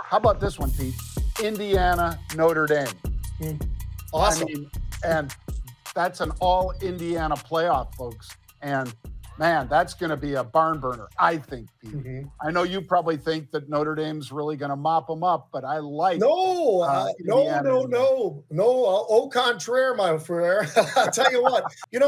How about this one, Pete? Indiana, Notre Dame. Awesome. I mean, and that's an all Indiana playoff, folks. And man, that's going to be a barn burner, I think, Pete. Mm-hmm. I know you probably think that Notre Dame's really going to mop them up, but I like No. Au contraire, my friend. I'll tell you what.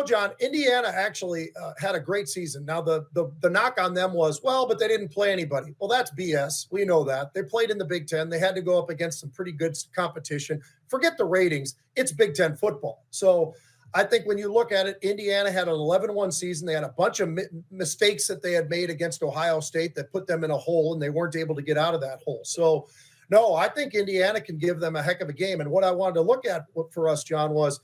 John, Indiana actually had a great season. Now, the knock on them was, well, but they didn't play anybody. Well, that's BS. We know that. They played in the Big Ten. They had to go up against some pretty good competition. Forget the ratings. It's Big Ten football. So I think when you look at it, Indiana had an 11-1 season. They had a bunch of mistakes that they had made against Ohio State that put them in a hole, and they weren't able to get out of that hole. So, no, I think Indiana can give them a heck of a game. And what I wanted to look at for us, John, was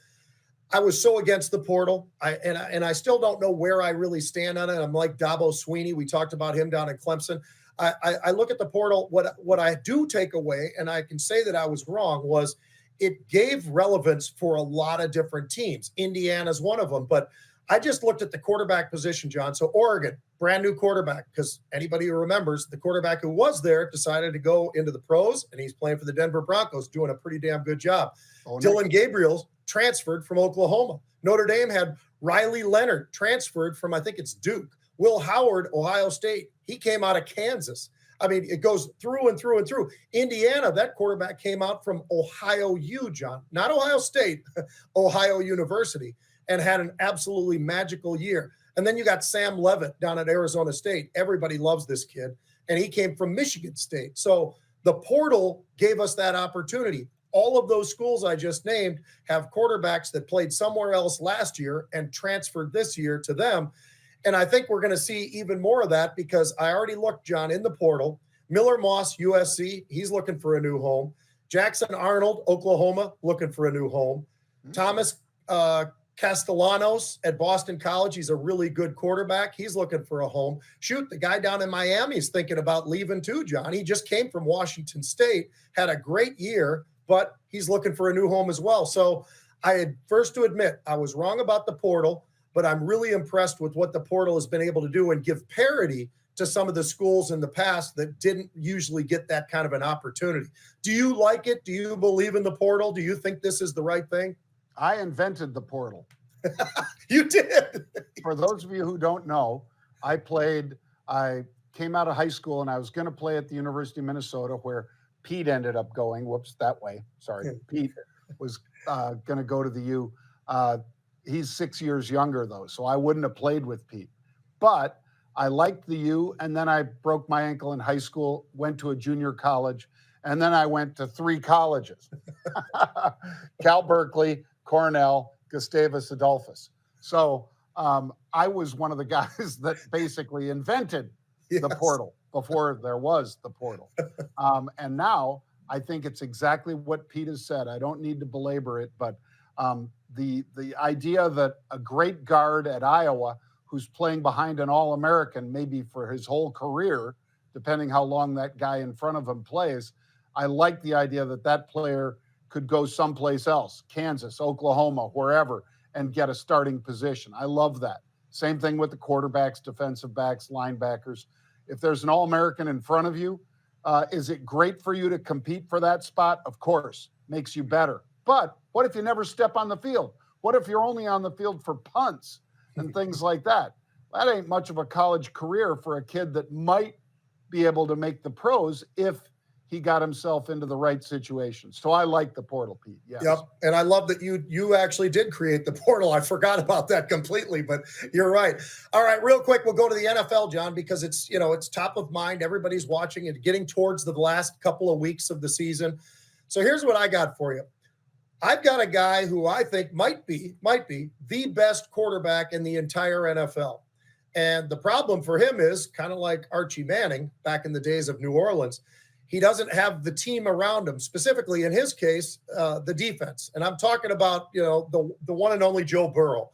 I was so against the portal. I still don't know where I really stand on it. I'm like Dabo Sweeney. We talked about him down in Clemson. I look at the portal. What I do take away, and I can say that I was wrong, was it gave relevance for a lot of different teams. Indiana's one of them. But I just looked at the quarterback position, John. So Oregon, brand new quarterback, because anybody who remembers, the quarterback who was there decided to go into the pros, and he's playing for the Denver Broncos, doing a pretty damn good job. Dylan Gabriel transferred from Oklahoma. Notre Dame had Riley Leonard transferred from, I think it's Duke. Will Howard, Ohio State. He came out of Kansas. I mean, it goes through and through and through. Indiana, that quarterback came out from Ohio U, John. Not Ohio State, Ohio University, and had an absolutely magical year. And then you got Sam Leavitt down at Arizona State. Everybody loves this kid. And he came from Michigan State. So the portal gave us that opportunity. All of those schools I just named have quarterbacks that played somewhere else last year and transferred this year to them. And I think we're going to see even more of that because I already looked, John, in the portal. Miller Moss, USC, he's looking for a new home. Jackson Arnold, Oklahoma, looking for a new home. Thomas Castellanos at Boston College, he's a really good quarterback. He's looking for a home. Shoot, the guy down in Miami is thinking about leaving too, John. He just came from Washington State, had a great year, but he's looking for a new home as well. So I had first to admit I was wrong about the portal, but I'm really impressed with what the portal has been able to do and give parity to some of the schools in the past that didn't usually get that kind of an opportunity. Do you like it? Do you believe in the portal? Do you think this is the right thing? I invented the portal. You did. For those of you who don't know, I came out of high school and I was going to play at the University of Minnesota where Pete ended up going. Whoops, that way. Sorry. Pete was going to go to the U. He's 6 years younger, though, so I wouldn't have played with Pete. But I liked the U, and then I broke my ankle in high school, went to a junior college, and then I went to 3 colleges. Cal Berkeley, Cornell, Gustavus Adolphus. So I was one of the guys that basically invented the portal before there was the portal. And now I think it's exactly what Pete has said. I don't need to belabor it, but the idea that a great guard at Iowa who's playing behind an All-American maybe for his whole career, depending how long that guy in front of him plays, I like the idea that that player could go someplace else, Kansas, Oklahoma, wherever, and get a starting position. I love that. Same thing with the quarterbacks, defensive backs, linebackers. If there's an All-American in front of you, is it great for you to compete for that spot? Of course, makes you better. But what if you never step on the field? What if you're only on the field for punts and things like that? That ain't much of a college career for a kid that might be able to make the pros if he got himself into the right situation. So I like the portal, Pete. Yes. Yep. And I love that you actually did create the portal. I forgot about that completely, but you're right. All right, real quick, we'll go to the NFL, John, because it's top of mind. Everybody's watching and getting towards the last couple of weeks of the season. So here's what I got for you. I've got a guy who I think might be the best quarterback in the entire NFL. And the problem for him is kind of like Archie Manning back in the days of New Orleans. He doesn't have the team around him, specifically in his case, the defense. And I'm talking about, the one and only Joe Burrow.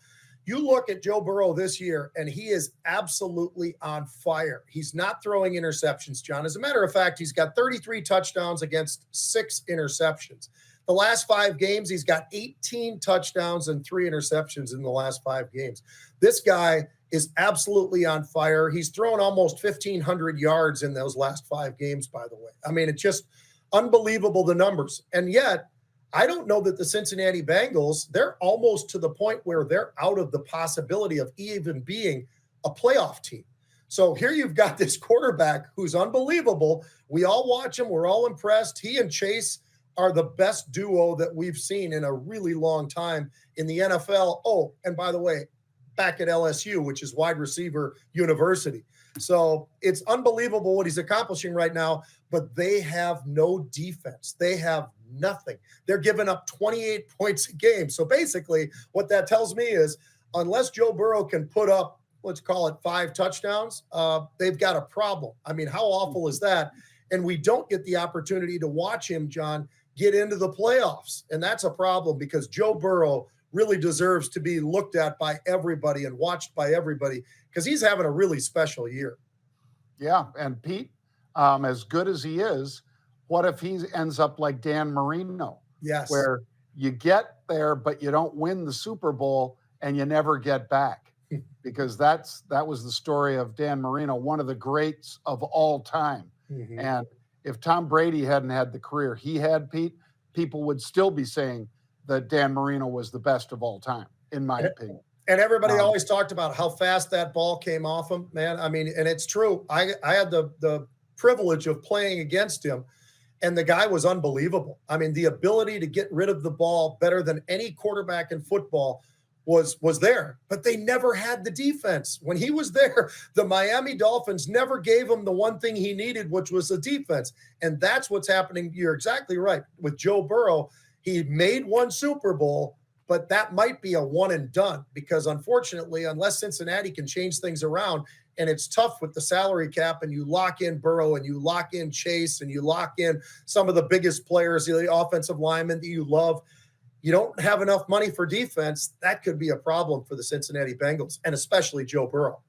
You look at Joe Burrow this year, and he is absolutely on fire. He's not throwing interceptions, John. As a matter of fact, he's got 33 touchdowns against 6 interceptions. The last 5 games, he's got 18 touchdowns and 3 interceptions in the last 5 games. This guy is absolutely on fire. He's thrown almost 1,500 yards in those last 5 games, by the way. I mean, it's just unbelievable, the numbers. And yet, I don't know that the Cincinnati Bengals, they're almost to the point where they're out of the possibility of even being a playoff team. So here you've got this quarterback who's unbelievable. We all watch him. We're all impressed. He and Chase are the best duo that we've seen in a really long time in the NFL. Oh, and by the way, back at LSU, which is wide receiver university. So it's unbelievable what he's accomplishing right now, but they have no defense. They have nothing. They're giving up 28 points a game. So basically what that tells me is unless Joe Burrow can put up, let's call it 5 touchdowns, they've got a problem. I mean, how awful is that? And we don't get the opportunity to watch him, John, get into the playoffs. And that's a problem because Joe Burrow really deserves to be looked at by everybody and watched by everybody because he's having a really special year. Yeah. And Pete, as good as he is, what if he ends up like Dan Marino? Yes. Where you get there, but you don't win the Super Bowl and you never get back. Because that was the story of Dan Marino, one of the greats of all time. Mm-hmm. And if Tom Brady hadn't had the career he had, Pete, people would still be saying that Dan Marino was the best of all time, in my opinion. And everybody always talked about how fast that ball came off him, man. I mean, and it's true. I had the privilege of playing against him, and the guy was unbelievable. I mean, the ability to get rid of the ball better than any quarterback in football was there, but they never had the defense. When he was there, the Miami Dolphins never gave him the one thing he needed, which was the defense. And that's what's happening. You're exactly right. With Joe Burrow, he made one Super Bowl, but that might be a one and done because unfortunately, unless Cincinnati can change things around, and it's tough with the salary cap and you lock in Burrow and you lock in Chase and you lock in some of the biggest players, the offensive linemen that you love, you don't have enough money for defense, that could be a problem for the Cincinnati Bengals, and especially Joe Burrow.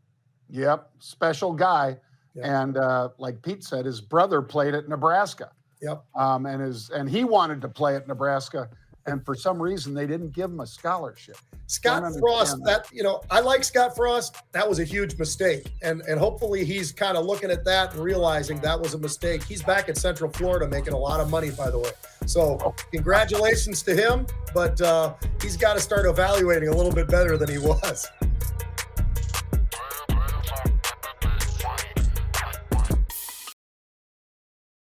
Yep, special guy. Yep. And like Pete said, his brother played at Nebraska. Yep. And he wanted to play at Nebraska, and for some reason they didn't give him a scholarship. Scott Frost, I like Scott Frost. That was a huge mistake. And hopefully he's kind of looking at that and realizing that was a mistake. He's back at Central Florida making a lot of money, by the way. So congratulations to him, but he's got to start evaluating a little bit better than he was.